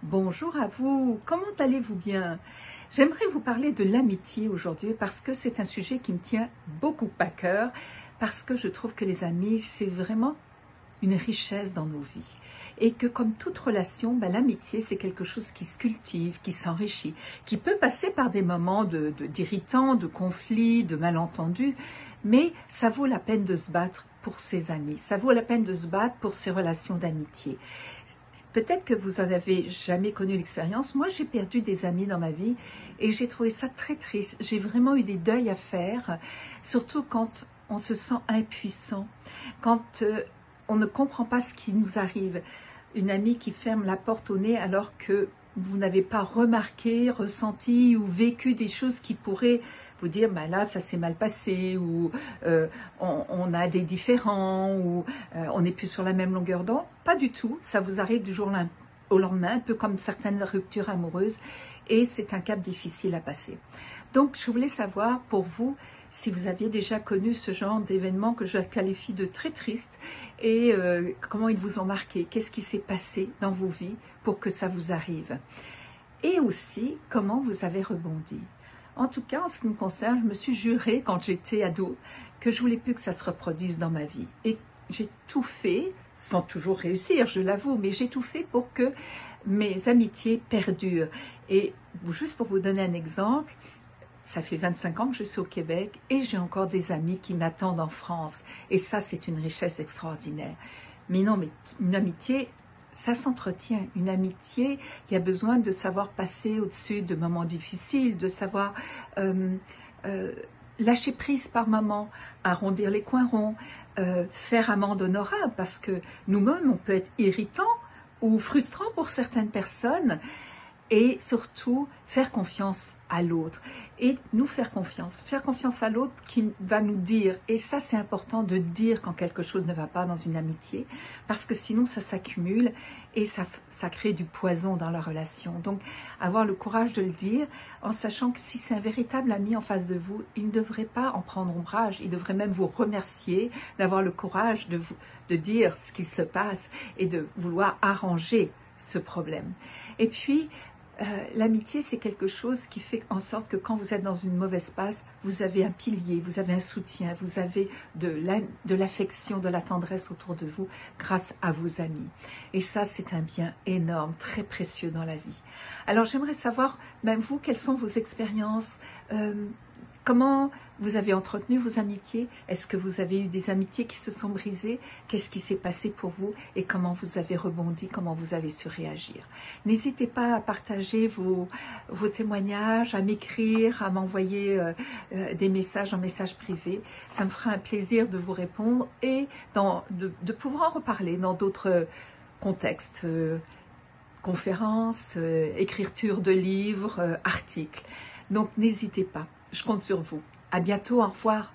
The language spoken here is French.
Bonjour à vous, comment allez-vous bien? J'aimerais vous parler de l'amitié aujourd'hui parce que c'est un sujet qui me tient beaucoup à cœur, parce que je trouve que les amis, c'est vraiment une richesse dans nos vies. Et que comme toute relation, l'amitié, c'est quelque chose qui se cultive, qui s'enrichit, qui peut passer par des moments d'irritants, de conflits, de malentendus, mais ça vaut la peine de se battre pour ses amis, ça vaut la peine de se battre pour ses relations d'amitié. Peut-être que vous n'en avez jamais connu l'expérience. Moi, j'ai perdu des amis dans ma vie et j'ai trouvé ça très triste. J'ai vraiment eu des deuils à faire, surtout quand on se sent impuissant, quand on ne comprend pas ce qui nous arrive. Une amie qui ferme la porte au nez alors que vous n'avez pas remarqué, ressenti ou vécu des choses qui pourraient vous dire là ça s'est mal passé, ou on a des différends, ou on n'est plus sur la même longueur d'onde. Pas du tout, ça vous arrive du jour au lendemain, un peu comme certaines ruptures amoureuses, et c'est un cap difficile à passer. Donc je voulais savoir pour vous si vous aviez déjà connu ce genre d'événements que je qualifie de très tristes, et comment ils vous ont marqué, qu'est-ce qui s'est passé dans vos vies pour que ça vous arrive, et aussi comment vous avez rebondi. En tout cas, en ce qui me concerne, je me suis juré quand j'étais ado que je voulais plus que ça se reproduise dans ma vie, et j'ai tout fait, sans toujours réussir, je l'avoue, mais j'ai tout fait pour que mes amitiés perdurent. Et juste pour vous donner un exemple, ça fait 25 ans que je suis au Québec et j'ai encore des amis qui m'attendent en France. Et ça, c'est une richesse extraordinaire. Mais non, mais une amitié, ça s'entretient. Une amitié qui a besoin de savoir passer au-dessus de moments difficiles, de savoir lâcher prise par moment, arrondir les coins ronds, faire amende honorable, parce que nous-mêmes, on peut être irritant ou frustrant pour certaines personnes, et surtout faire confiance à l'autre, et nous faire confiance à l'autre qui va nous dire, et ça c'est important de dire quand quelque chose ne va pas dans une amitié, parce que sinon ça s'accumule et ça crée du poison dans la relation. Donc avoir le courage de le dire, en sachant que si c'est un véritable ami en face de vous, il ne devrait pas en prendre ombrage, il devrait même vous remercier d'avoir le courage de dire ce qui se passe et de vouloir arranger ce problème. Et puis l'amitié, c'est quelque chose qui fait en sorte que quand vous êtes dans une mauvaise passe, vous avez un pilier, vous avez un soutien, vous avez de l'affection, de la tendresse autour de vous grâce à vos amis. Et ça, c'est un bien énorme, très précieux dans la vie. Alors, j'aimerais savoir, même vous, quelles sont vos expériences, comment vous avez entretenu vos amitiés? Est-ce que vous avez eu des amitiés qui se sont brisées? Qu'est-ce qui s'est passé pour vous? Et comment vous avez rebondi? Comment vous avez su réagir? N'hésitez pas à partager vos témoignages, à m'écrire, à m'envoyer des messages en message privé. Ça me fera un plaisir de vous répondre et de pouvoir en reparler dans d'autres contextes, conférences, écriture de livres, articles. Donc n'hésitez pas. Je compte sur vous. À bientôt, au revoir.